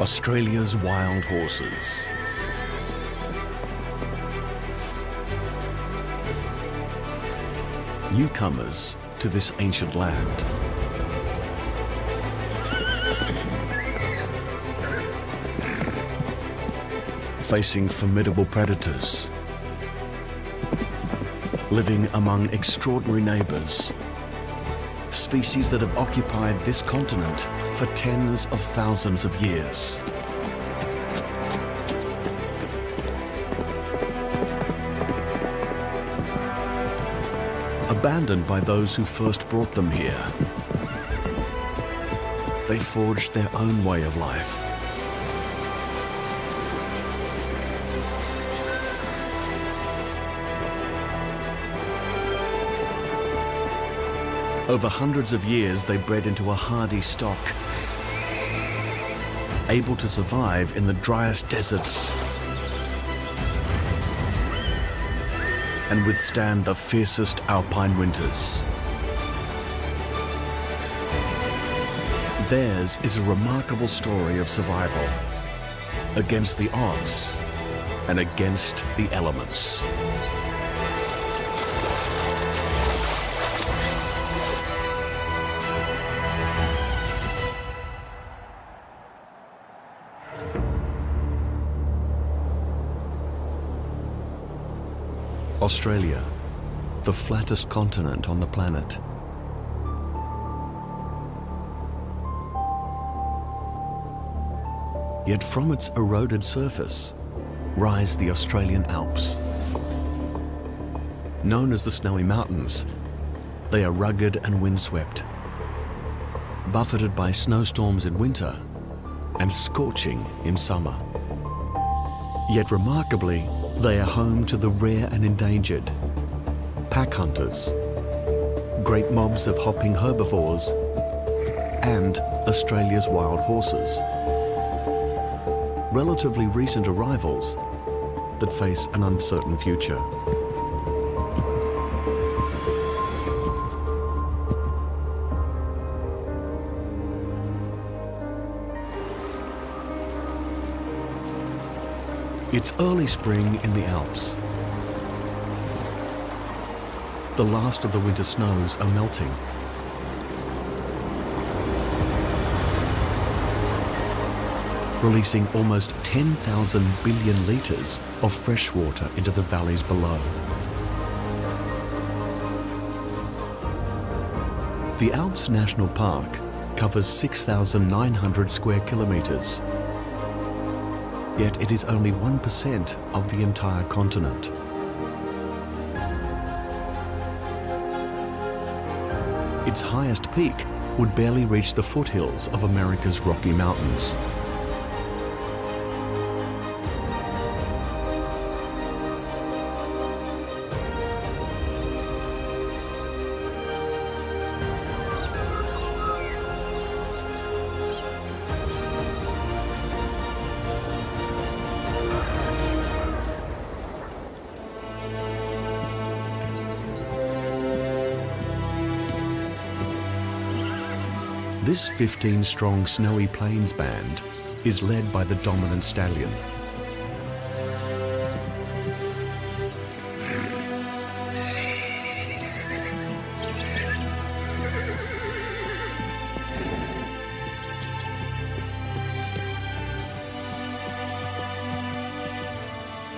Australia's wild horses. Newcomers to this ancient land. Facing formidable predators. Living among extraordinary neighbours. Species that have occupied this continent for tens of thousands of years. Abandoned by those who first brought them here, they forged their own way of life. Over hundreds of years, they bred into a hardy stock, able to survive in the driest deserts and withstand the fiercest alpine winters. Theirs is a remarkable story of survival against the odds and against the elements. Australia, the flattest continent on the planet. Yet from its eroded surface rise the Australian Alps. Known as the Snowy Mountains, they are rugged and windswept, buffeted by snowstorms in winter and scorching in summer. Yet remarkably, they are home to the rare and endangered, pack hunters, great mobs of hopping herbivores, and Australia's wild horses. Relatively recent arrivals that face an uncertain future. It's early spring in the Alps. The last of the winter snows are melting. Releasing almost 10,000 billion litres of fresh water into the valleys below. The Alps National Park covers 6,900 square kilometres. Yet it is only 1% of the entire continent. Its highest peak would barely reach the foothills of America's Rocky Mountains. This 15-strong Snowy Plains band is led by the dominant stallion.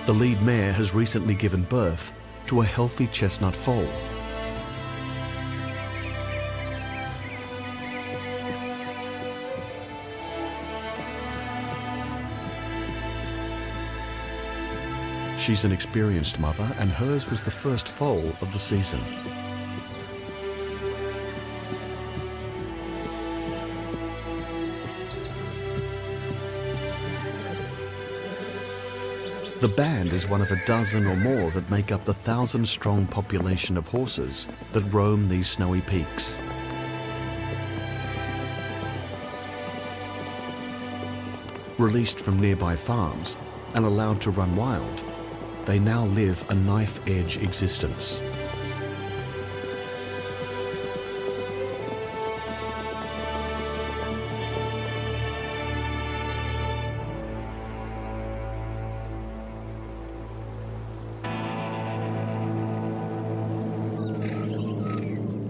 The lead mare has recently given birth to a healthy chestnut foal. She's an experienced mother, and hers was the first foal of the season. The band is one of a dozen or more that make up the 1,000-strong population of horses that roam these snowy peaks. Released from nearby farms and allowed to run wild, they now live a knife-edge existence.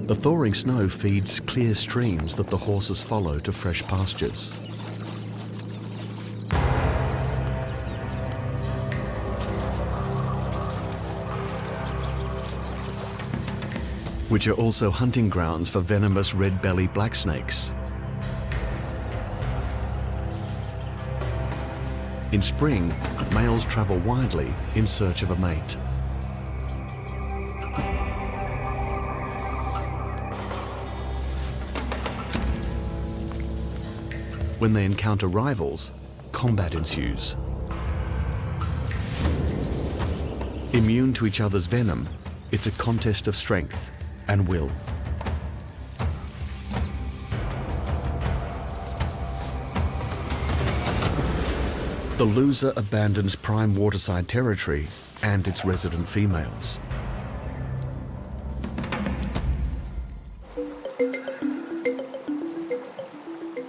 The thawing snow feeds clear streams that the horses follow to fresh pastures. Which are also hunting grounds for venomous red-bellied blacksnakes. In spring, males travel widely in search of a mate. When they encounter rivals, combat ensues. Immune to each other's venom, it's a contest of strength and will. The loser abandons prime waterside territory and its resident females.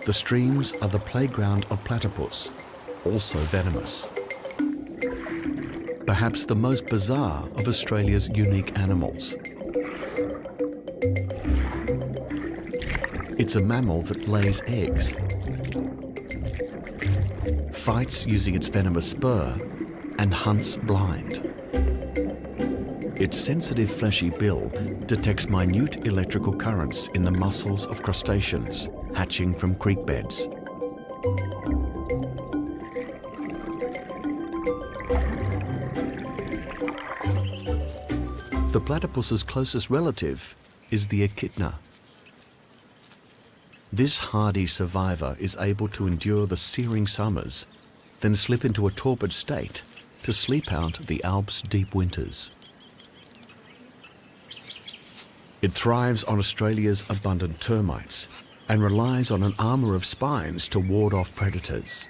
The streams are the playground of platypus, also venomous. Perhaps the most bizarre of Australia's unique animals. It's a mammal that lays eggs, fights using its venomous spur, and hunts blind. Its sensitive fleshy bill detects minute electrical currents in the muscles of crustaceans hatching from creek beds. The platypus's closest relative is the echidna. This hardy survivor is able to endure the searing summers, then slip into a torpid state to sleep out the Alps' deep winters. It thrives on Australia's abundant termites and relies on an armour of spines to ward off predators.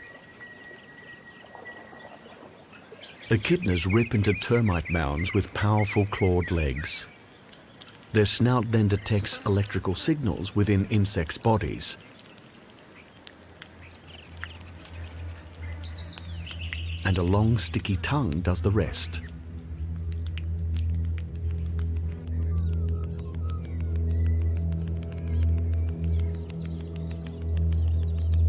Echidnas rip into termite mounds with powerful clawed legs. Their snout then detects electrical signals within insects' bodies. And a long, sticky tongue does the rest.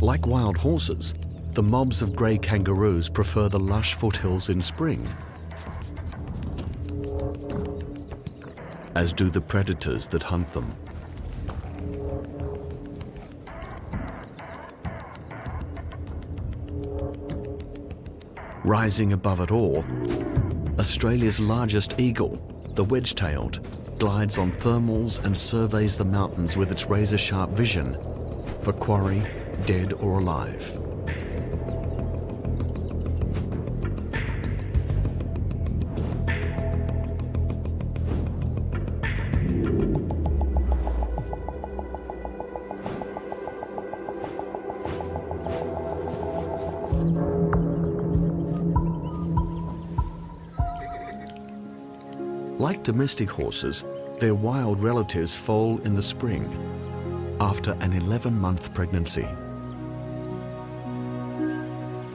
Like wild horses, the mobs of grey kangaroos prefer the lush foothills in spring, as do the predators that hunt them. Rising above it all, Australia's largest eagle, the wedge-tailed, glides on thermals and surveys the mountains with its razor-sharp vision for quarry, dead or alive. Like domestic horses, their wild relatives foal in the spring after an 11-month pregnancy.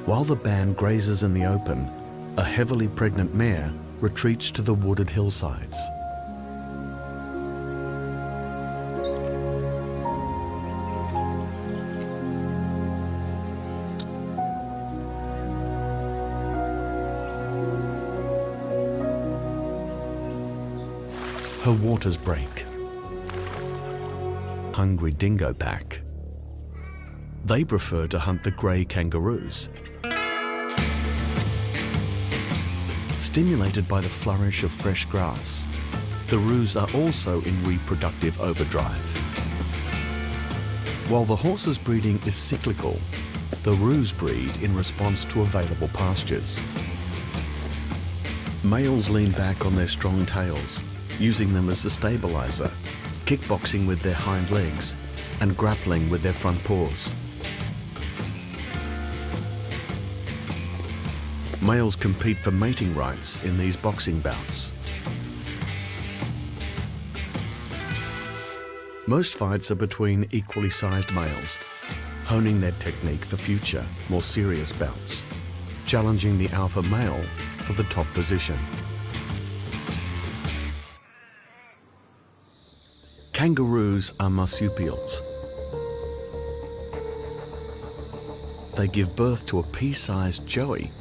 While the band grazes in the open, a heavily pregnant mare retreats to the wooded hillsides. Her waters break. Hungry dingo pack. They prefer to hunt the grey kangaroos. Stimulated by the flourish of fresh grass, the roos are also in reproductive overdrive. While the horse's breeding is cyclical, the roos breed in response to available pastures. Males lean back on their strong tails, using them as a stabilizer, kickboxing with their hind legs and grappling with their front paws. Males compete for mating rights in these boxing bouts. Most fights are between equally sized males, honing their technique for future, more serious bouts, challenging the alpha male for the top position. Kangaroos are marsupials. They give birth to a pea-sized joey,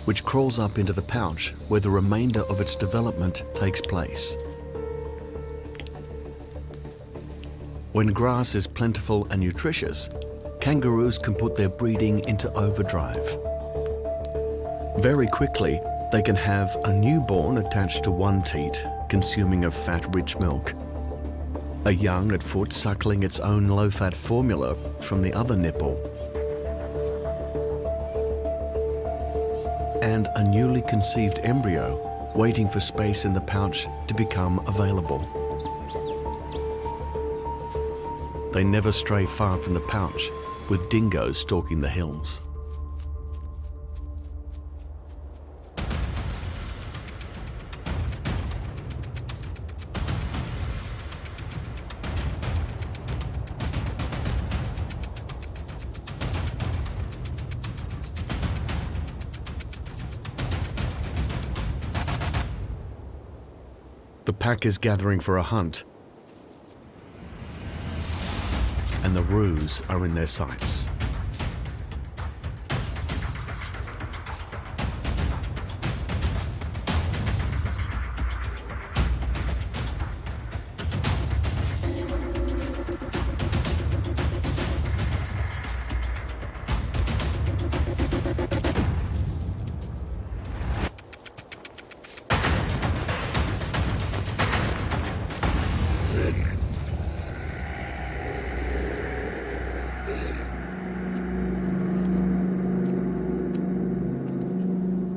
which crawls up into the pouch where the remainder of its development takes place. When grass is plentiful and nutritious, kangaroos can put their breeding into overdrive. Very quickly, they can have a newborn attached to one teat, consuming a fat-rich milk, a young at foot suckling its own low-fat formula from the other nipple, and a newly conceived embryo waiting for space in the pouch to become available. They never stray far from the pouch, with dingoes stalking the hills. The pack is gathering for a hunt, and the roos are in their sights.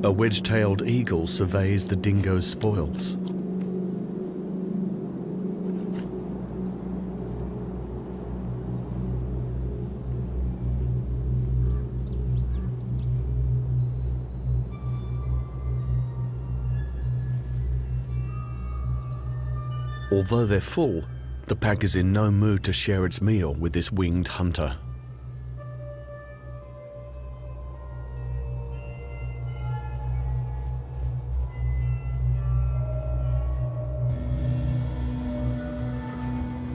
A wedge-tailed eagle surveys the dingo's spoils. Although they're full, the pack is in no mood to share its meal with this winged hunter.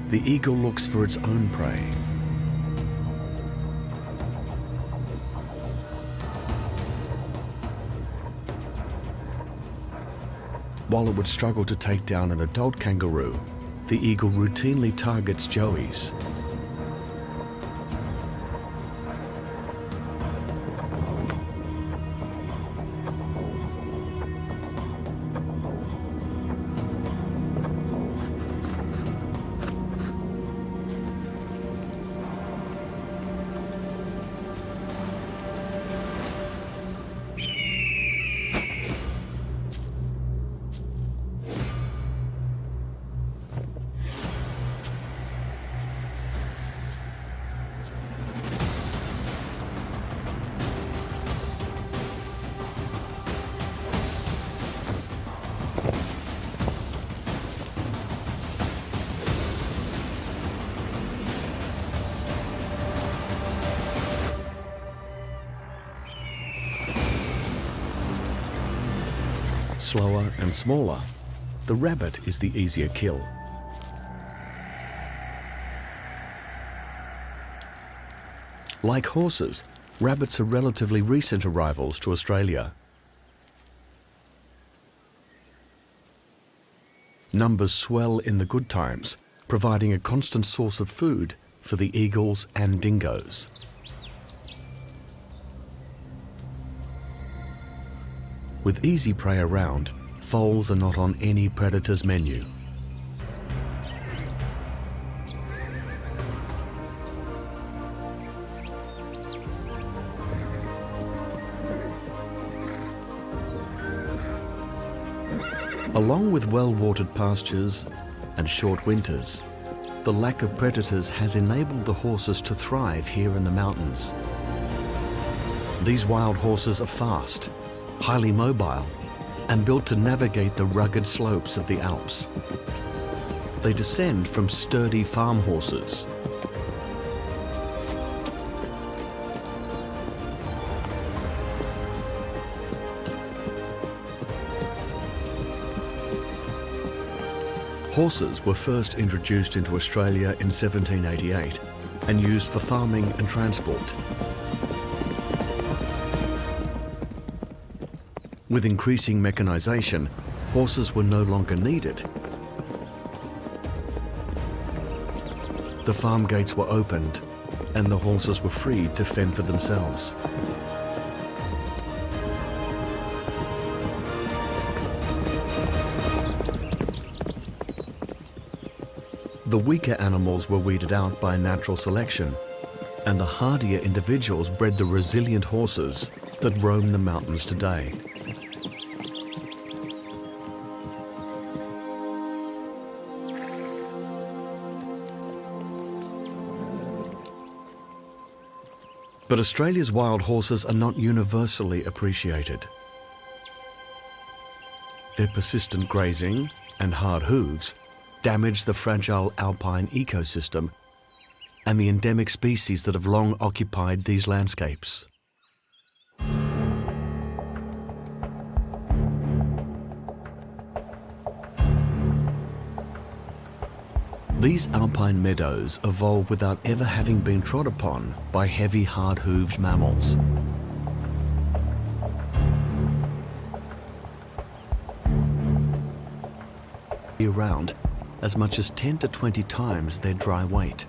The eagle looks for its own prey. While it would struggle to take down an adult kangaroo, the eagle routinely targets joeys. Slower and smaller, the rabbit is the easier kill. Like horses, rabbits are relatively recent arrivals to Australia. Numbers swell in the good times, providing a constant source of food for the eagles and dingoes. With easy prey around, foals are not on any predator's menu. Along with well-watered pastures and short winters, the lack of predators has enabled the horses to thrive here in the mountains. These wild horses are fast, highly mobile, and built to navigate the rugged slopes of the Alps. They descend from sturdy farm horses. Horses were first introduced into Australia in 1788 and used for farming and transport. With increasing mechanisation, horses were no longer needed. The farm gates were opened and the horses were freed to fend for themselves. The weaker animals were weeded out by natural selection, and the hardier individuals bred the resilient horses that roam the mountains today. But Australia's wild horses are not universally appreciated. Their persistent grazing and hard hooves damage the fragile alpine ecosystem and the endemic species that have long occupied these landscapes. These alpine meadows evolved without ever having been trod upon by heavy, hard-hooved mammals. Year-round, as much as 10 to 20 times their dry weight.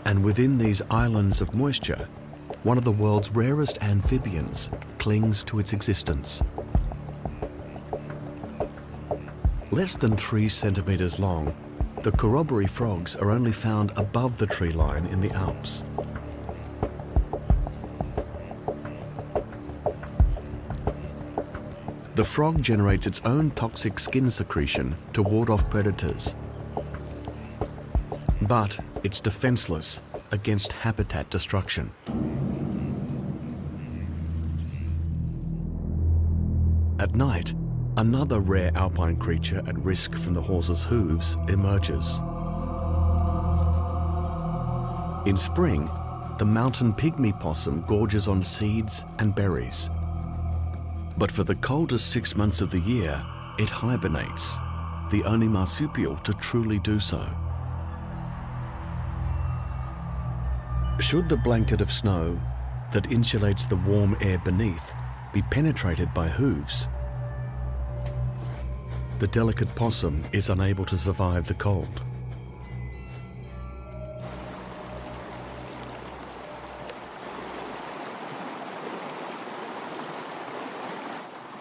And within these islands of moisture, one of the world's rarest amphibians clings to its existence. Less than 3 centimetres long, the corroboree frogs are only found above the tree line in the Alps. The frog generates its own toxic skin secretion to ward off predators. But it's defenseless against habitat destruction. At night, another rare alpine creature at risk from the horse's hooves emerges. In spring, the mountain pygmy possum gorges on seeds and berries. But for the coldest 6 months of the year, it hibernates, the only marsupial to truly do so. Should the blanket of snow that insulates the warm air beneath be penetrated by hooves, the delicate possum is unable to survive the cold.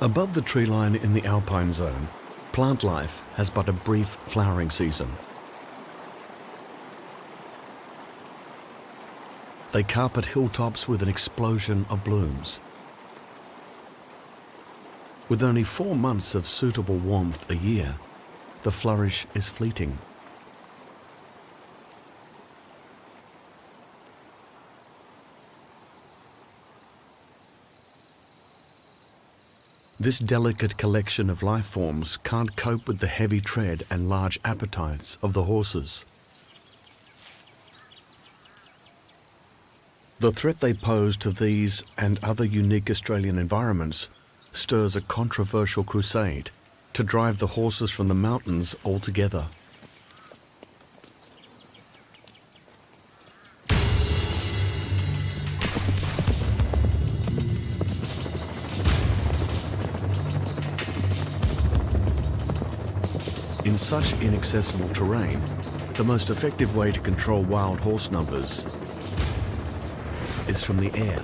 Above the tree line in the alpine zone, plant life has but a brief flowering season. They carpet hilltops with an explosion of blooms. With only 4 months of suitable warmth a year, the flourish is fleeting. This delicate collection of life forms can't cope with the heavy tread and large appetites of the horses. The threat they pose to these and other unique Australian environments stirs a controversial crusade to drive the horses from the mountains altogether. In such inaccessible terrain, the most effective way to control wild horse numbers is from the air.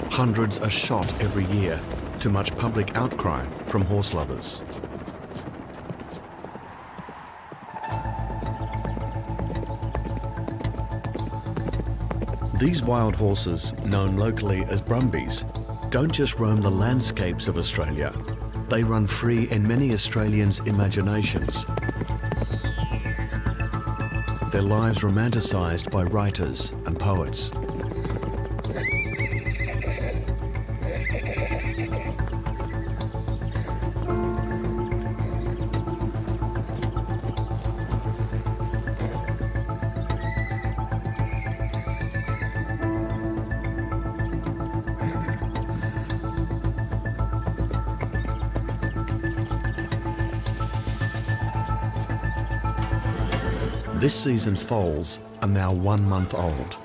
Hundreds are shot every year, to much public outcry from horse lovers. These wild horses, known locally as brumbies, don't just roam the landscapes of Australia. They run free in many Australians' imaginations. Their lives romanticised by writers and poets. This season's foals are now 1 month old,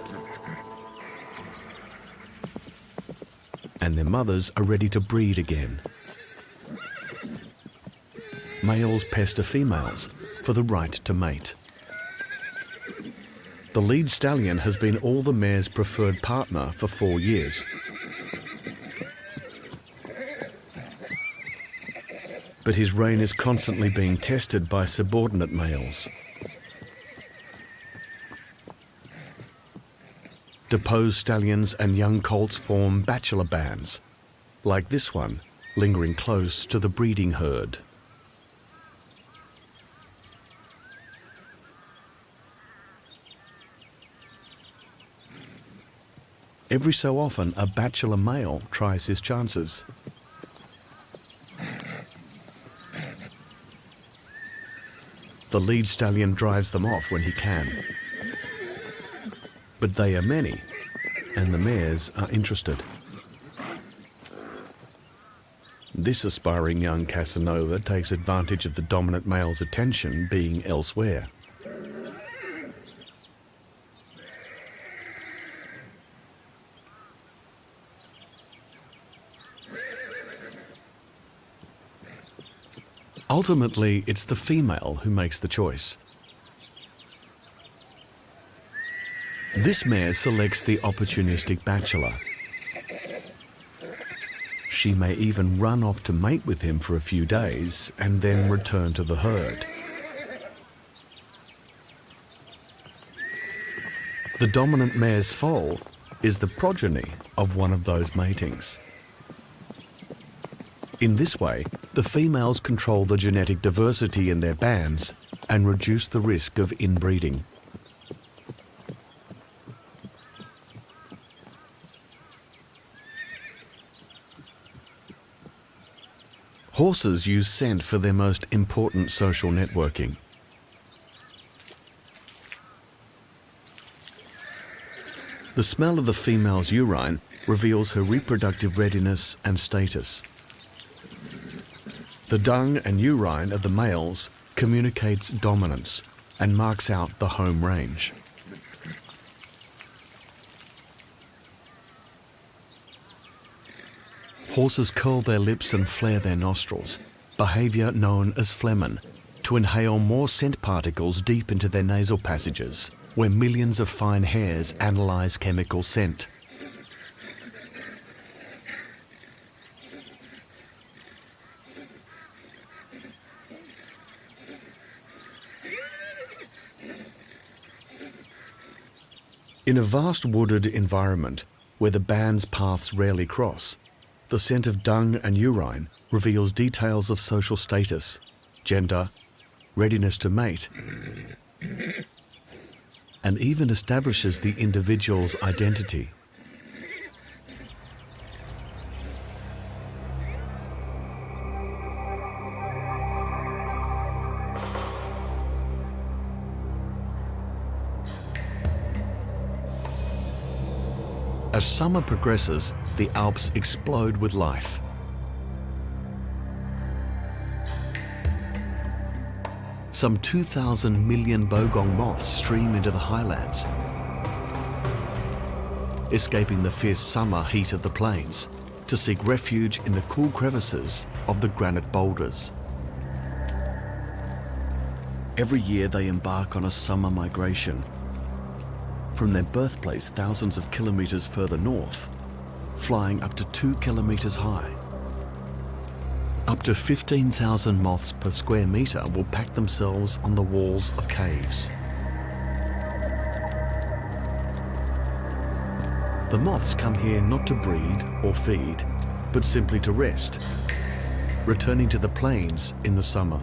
and their mothers are ready to breed again. Males pester females for the right to mate. The lead stallion has been all the mare's preferred partner for 4 years. But his reign is constantly being tested by subordinate males. Deposed stallions and young colts form bachelor bands, like this one, lingering close to the breeding herd. Every so often, a bachelor male tries his chances. The lead stallion drives them off when he can. But they are many, and the mares are interested. This aspiring young Casanova takes advantage of the dominant male's attention being elsewhere. Ultimately, it's the female who makes the choice. This mare selects the opportunistic bachelor. She may even run off to mate with him for a few days and then return to the herd. The dominant mare's foal is the progeny of one of those matings. In this way, the females control the genetic diversity in their bands and reduce the risk of inbreeding. Horses use scent for their most important social networking. The smell of the female's urine reveals her reproductive readiness and status. The dung and urine of the males communicates dominance and marks out the home range. Horses curl their lips and flare their nostrils, behaviour known as phlegmon, to inhale more scent particles deep into their nasal passages, where millions of fine hairs analyse chemical scent. In a vast wooded environment where the band's paths rarely cross, the scent of dung and urine reveals details of social status, gender, readiness to mate, and even establishes the individual's identity. As summer progresses, the Alps explode with life. Some 2,000 million bogong moths stream into the highlands, escaping the fierce summer heat of the plains to seek refuge in the cool crevices of the granite boulders. Every year they embark on a summer migration, from their birthplace thousands of kilometres further north, flying up to 2 kilometres high. Up to 15,000 moths per square metre will pack themselves on the walls of caves. The moths come here not to breed or feed, but simply to rest, returning to the plains in the summer.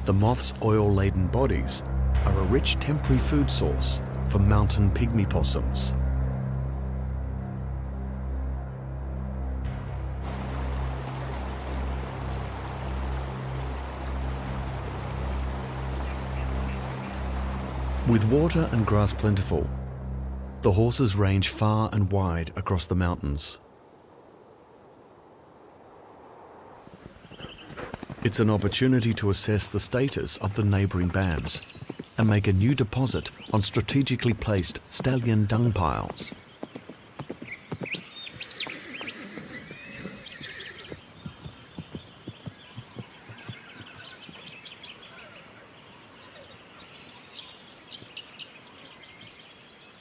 The moths' oil-laden bodies are a rich temporary food source for mountain pygmy possums. With water and grass plentiful, the horses range far and wide across the mountains. It's an opportunity to assess the status of the neighbouring bands and make a new deposit on strategically placed stallion dung piles.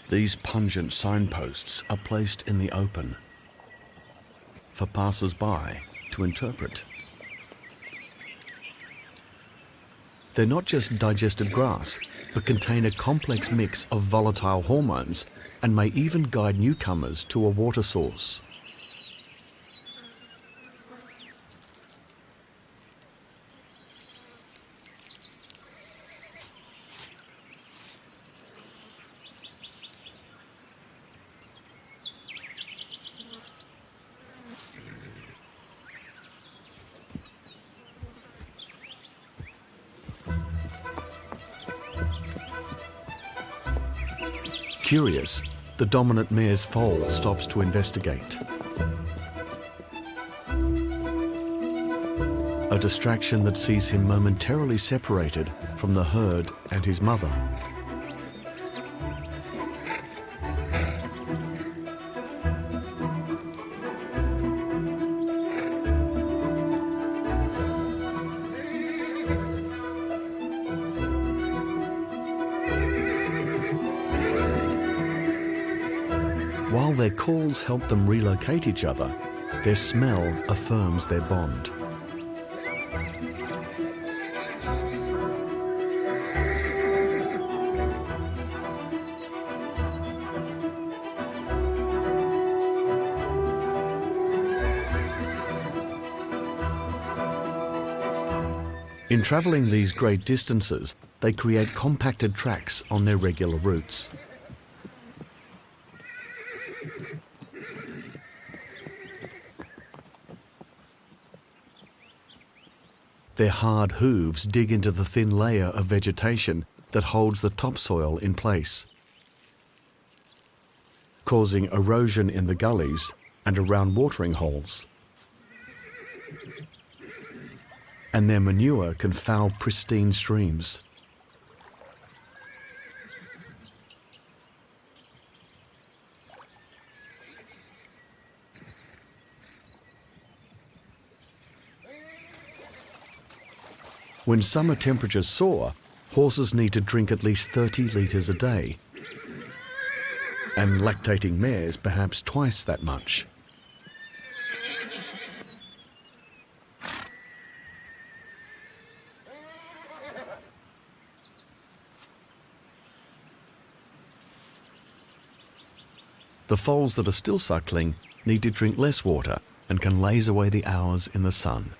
These pungent signposts are placed in the open for passers-by to interpret. They're not just digested grass, but contain a complex mix of volatile hormones and may even guide newcomers to a water source. Curious, the dominant mare's foal stops to investigate. A distraction that sees him momentarily separated from the herd and his mother. While their calls help them relocate each other, their smell affirms their bond. In travelling these great distances, they create compacted tracks on their regular routes. Their hard hooves dig into the thin layer of vegetation that holds the topsoil in place, causing erosion in the gullies and around watering holes. And their manure can foul pristine streams. When summer temperatures soar, horses need to drink at least 30 litres a day, and lactating mares perhaps twice that much. The foals that are still suckling need to drink less water and can laze away the hours in the sun.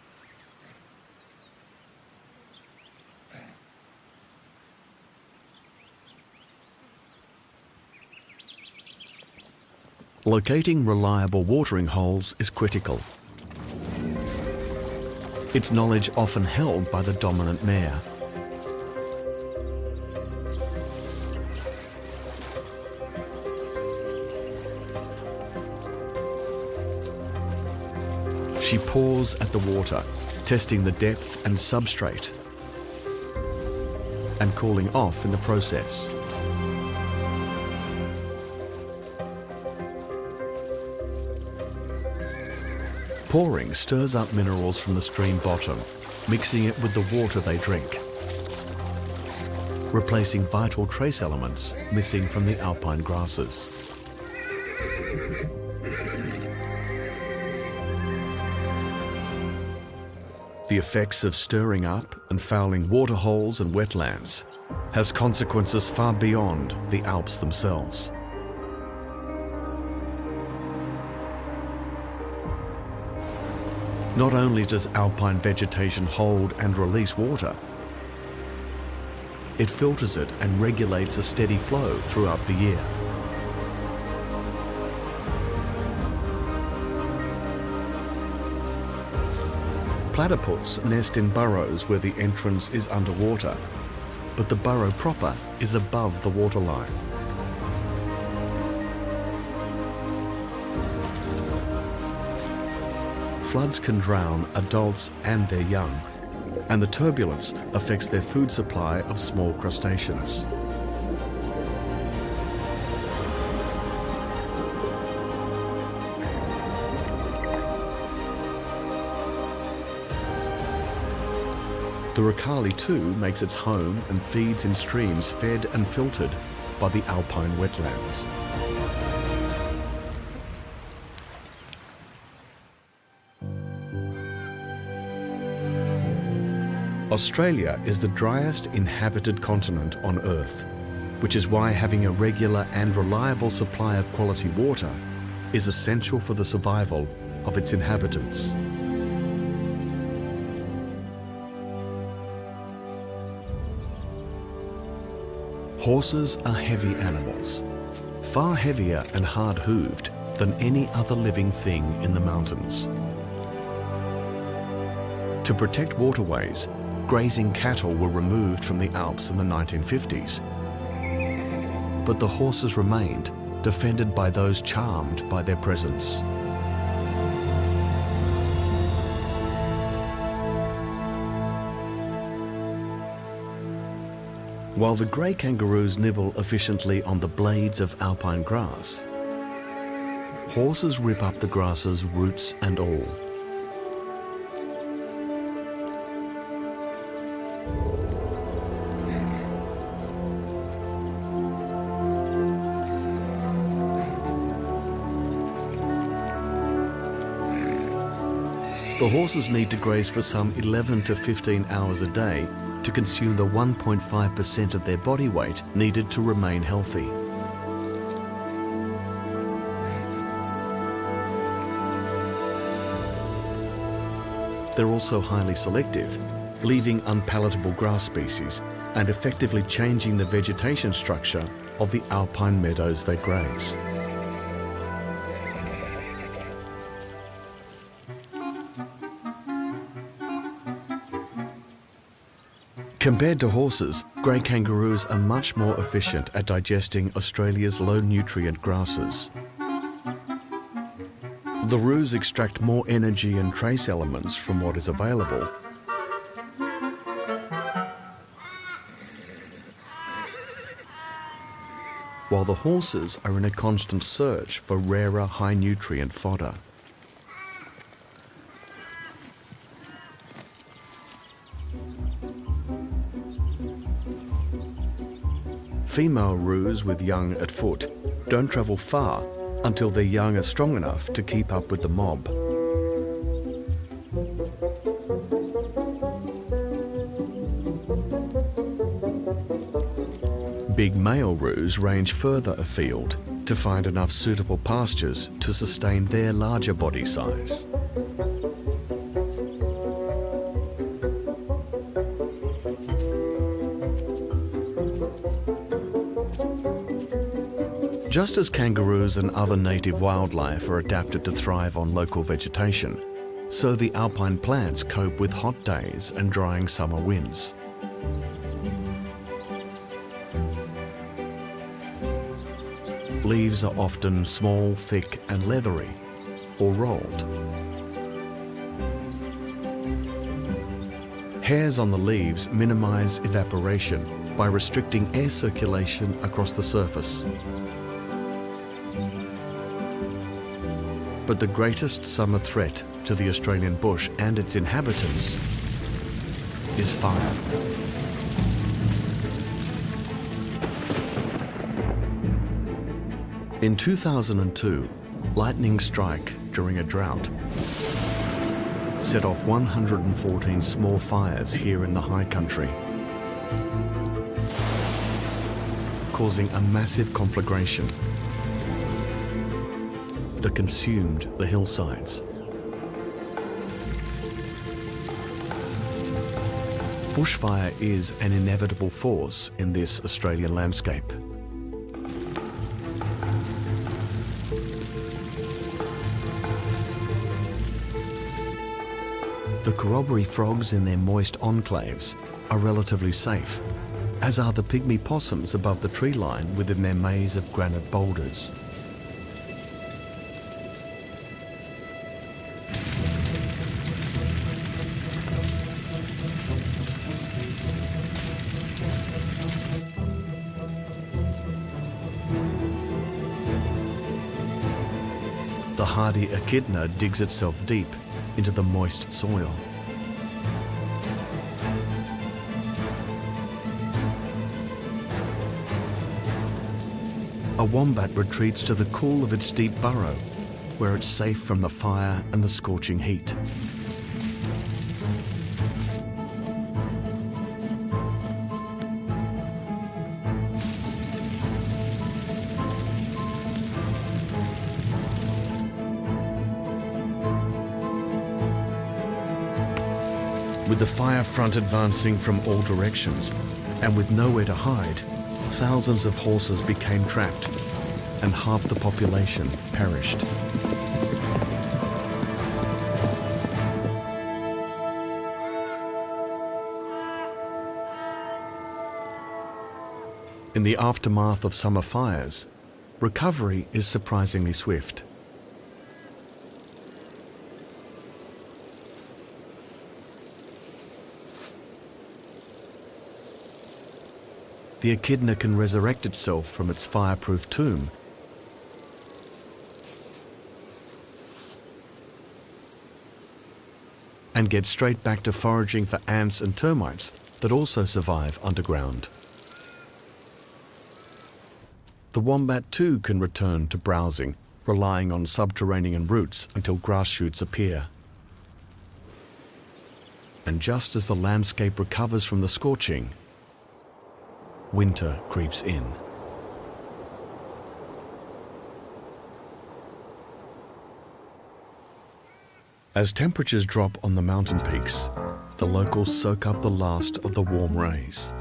Locating reliable watering holes is critical. It's knowledge often held by the dominant mare. She paws at the water, testing the depth and substrate, and cooling off in the process. Pouring stirs up minerals from the stream bottom, mixing it with the water they drink, replacing vital trace elements missing from the alpine grasses. The effects of stirring up and fouling waterholes and wetlands has consequences far beyond the Alps themselves. Not only does alpine vegetation hold and release water, it filters it and regulates a steady flow throughout the year. Platypus nest in burrows where the entrance is underwater, but the burrow proper is above the waterline. Floods can drown adults and their young, and the turbulence affects their food supply of small crustaceans. The Ricali too makes its home and feeds in streams fed and filtered by the alpine wetlands. Australia is the driest inhabited continent on Earth, which is why having a regular and reliable supply of quality water is essential for the survival of its inhabitants. Horses are heavy animals, far heavier and hard-hooved than any other living thing in the mountains. To protect waterways, grazing cattle were removed from the Alps in the 1950s. But the horses remained, defended by those charmed by their presence. While the grey kangaroos nibble efficiently on the blades of alpine grass, horses rip up the grasses roots and all. The horses need to graze for some 11 to 15 hours a day to consume the 1.5% of their body weight needed to remain healthy. They're also highly selective, leaving unpalatable grass species and effectively changing the vegetation structure of the alpine meadows they graze. Compared to horses, grey kangaroos are much more efficient at digesting Australia's low-nutrient grasses. The roos extract more energy and trace elements from what is available, while the horses are in a constant search for rarer, high-nutrient fodder. Female roos with young at foot don't travel far until their young are strong enough to keep up with the mob. Big male roos range further afield to find enough suitable pastures to sustain their larger body size. Just as kangaroos and other native wildlife are adapted to thrive on local vegetation, so the alpine plants cope with hot days and drying summer winds. Leaves are often small, thick and leathery, or rolled. Hairs on the leaves minimise evaporation by restricting air circulation across the surface. But the greatest summer threat to the Australian bush and its inhabitants is fire. In 2002, lightning strike during a drought set off 114 small fires here in the high country, causing a massive conflagration that consumed the hillsides. Bushfire is an inevitable force in this Australian landscape. The corroboree frogs in their moist enclaves are relatively safe, as are the pygmy possums above the tree line within their maze of granite boulders. hardy echidna digs itself deep into the moist soil. A wombat retreats to the cool of its deep burrow, where it's safe from the fire and the scorching heat. With the fire front advancing from all directions, and with nowhere to hide, thousands of horses became trapped, and half the population perished. In the aftermath of summer fires, recovery is surprisingly swift. The echidna can resurrect itself from its fireproof tomb and get straight back to foraging for ants and termites that also survive underground. The wombat too can return to browsing, relying on subterranean roots until grass shoots appear. And just as the landscape recovers from the scorching, winter creeps in. As temperatures drop on the mountain peaks, the locals soak up the last of the warm rays.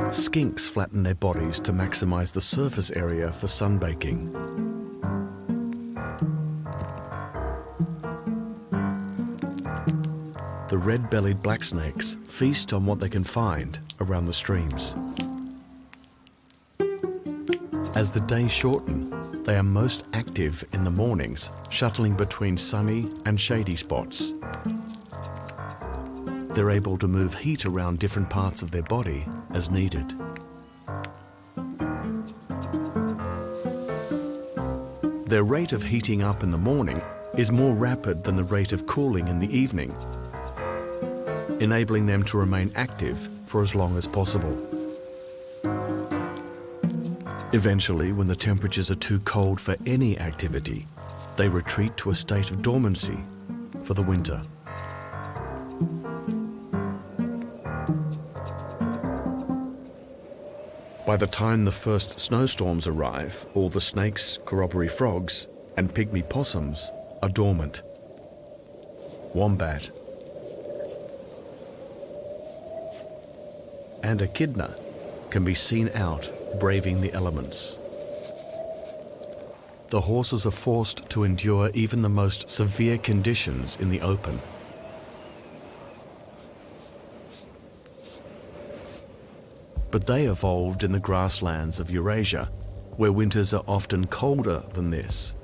Skinks flatten their bodies to maximize the surface area for sunbaking. The red-bellied blacksnakes feast on what they can find around the streams. As the days shorten, they are most active in the mornings, shuttling between sunny and shady spots. They're able to move heat around different parts of their body as needed. Their rate of heating up in the morning is more rapid than the rate of cooling in the evening, enabling them to remain active for as long as possible. Eventually, when the temperatures are too cold for any activity, they retreat to a state of dormancy for the winter. By the time the first snowstorms arrive, all the snakes, corroboree frogs, and pygmy possums are dormant. Wombat and echidna can be seen out braving the elements. The horses are forced to endure even the most severe conditions in the open. But they evolved in the grasslands of Eurasia, where winters are often colder than this.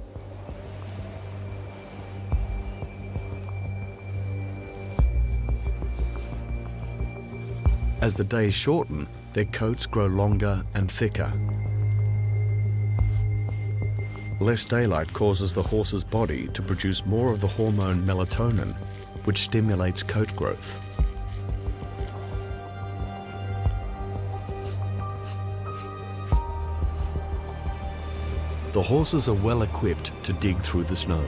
As the days shorten, their coats grow longer and thicker. Less daylight causes the horse's body to produce more of the hormone melatonin, which stimulates coat growth. The horses are well equipped to dig through the snow.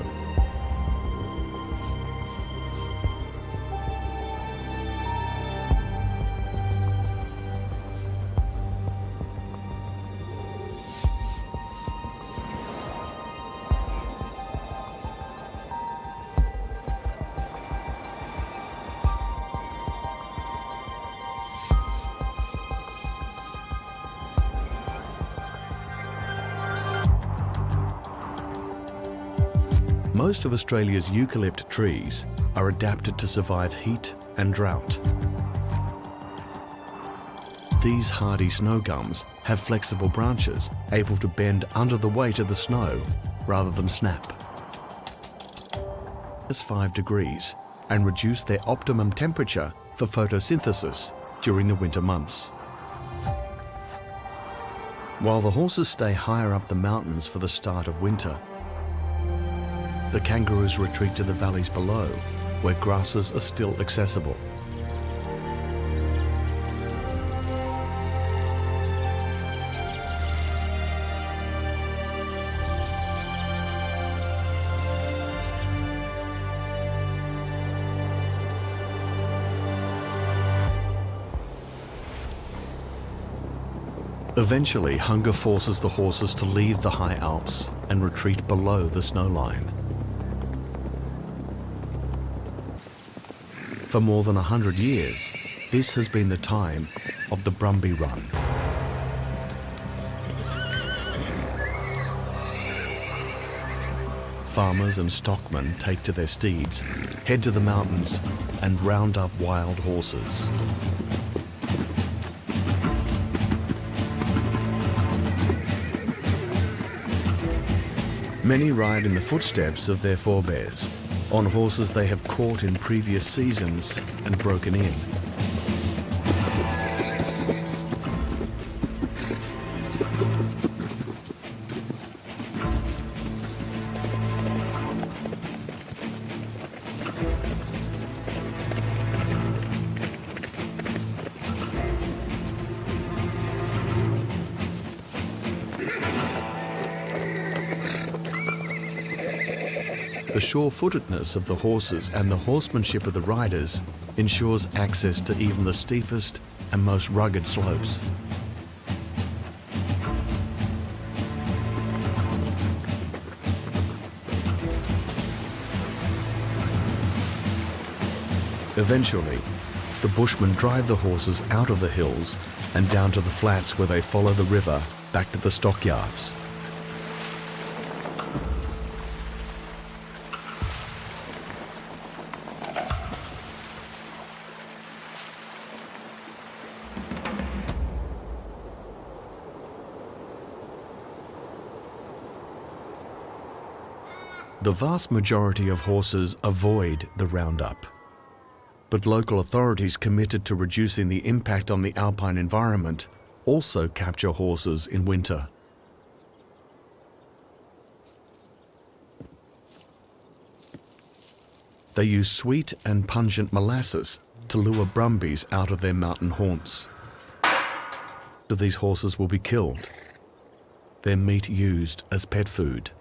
Most of Australia's eucalypt trees are adapted to survive heat and drought. These hardy snow gums have flexible branches able to bend under the weight of the snow rather than snap. It's 5 degrees and reduce their optimum temperature for photosynthesis during the winter months. While the horses stay higher up the mountains for the start of winter, the kangaroos retreat to the valleys below, where grasses are still accessible. Eventually, hunger forces the horses to leave the high Alps and retreat below the snow line. For more than 100 years, this has been the time of the Brumby Run. Farmers and stockmen take to their steeds, head to the mountains, and round up wild horses. Many ride in the footsteps of their forebears, on horses they have caught in previous seasons and broken in. The sure-footedness of the horses and the horsemanship of the riders ensures access to even the steepest and most rugged slopes. Eventually, the bushmen drive the horses out of the hills and down to the flats where they follow the river back to the stockyards. The vast majority of horses avoid the roundup, but local authorities committed to reducing the impact on the alpine environment also capture horses in winter. They use sweet and pungent molasses to lure brumbies out of their mountain haunts. These horses will be killed, their meat used as pet food.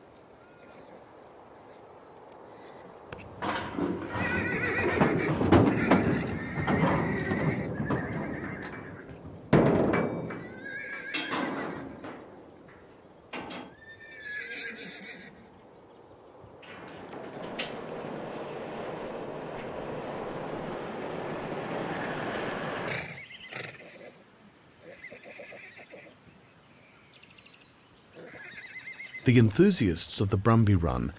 The enthusiasts of the Brumby Run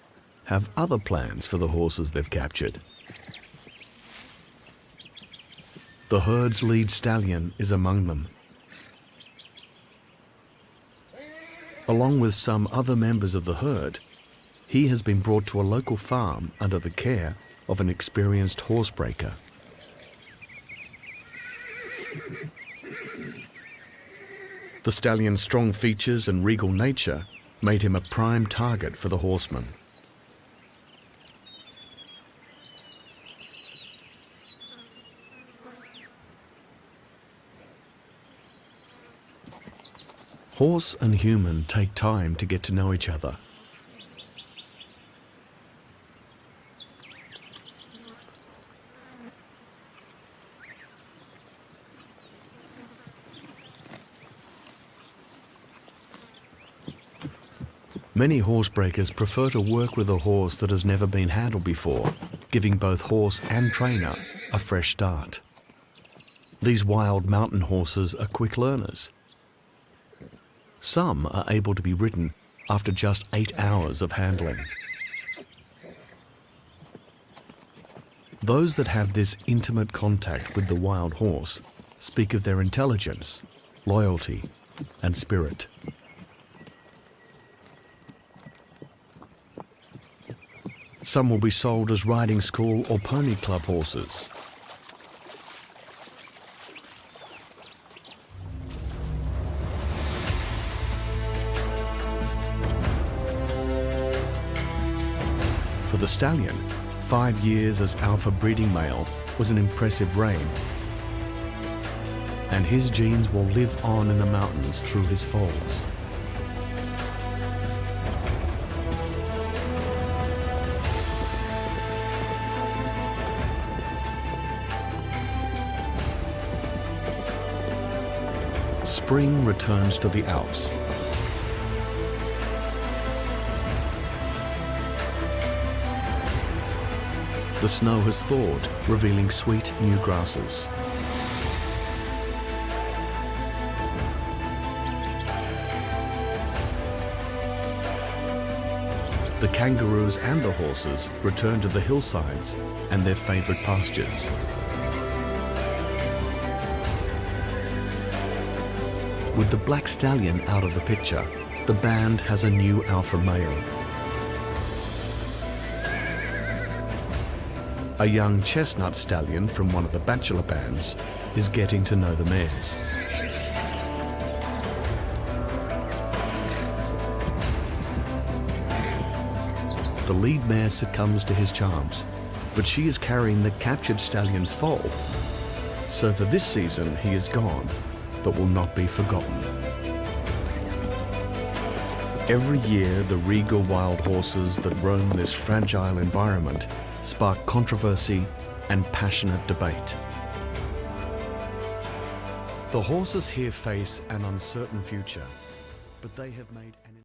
have other plans for the horses they've captured. The herd's lead stallion is among them. Along with some other members of the herd, he has been brought to a local farm under the care of an experienced horsebreaker. The stallion's strong features and regal nature made him a prime target for the horsemen. Horse and human take time to get to know each other. Many horsebreakers prefer to work with a horse that has never been handled before, giving both horse and trainer a fresh start. These wild mountain horses are quick learners. Some are able to be ridden after just 8 hours of handling. Those that have this intimate contact with the wild horse speak of their intelligence, loyalty, and spirit. Some will be sold as riding school or pony club horses. For the stallion, 5 years as alpha breeding male was an impressive reign, and his genes will live on in the mountains through his foals. Spring returns to the Alps. The snow has thawed, revealing sweet new grasses. The kangaroos and the horses return to the hillsides and their favourite pastures. With the black stallion out of the picture, the band has a new alpha male. A young chestnut stallion from one of the bachelor bands is getting to know the mares. The lead mare succumbs to his charms, but she is carrying the captured stallion's foal. So for this season, he is gone, but will not be forgotten. Every year, the regal wild horses that roam this fragile environment spark controversy and passionate debate. The horses here face an uncertain future, but they have made an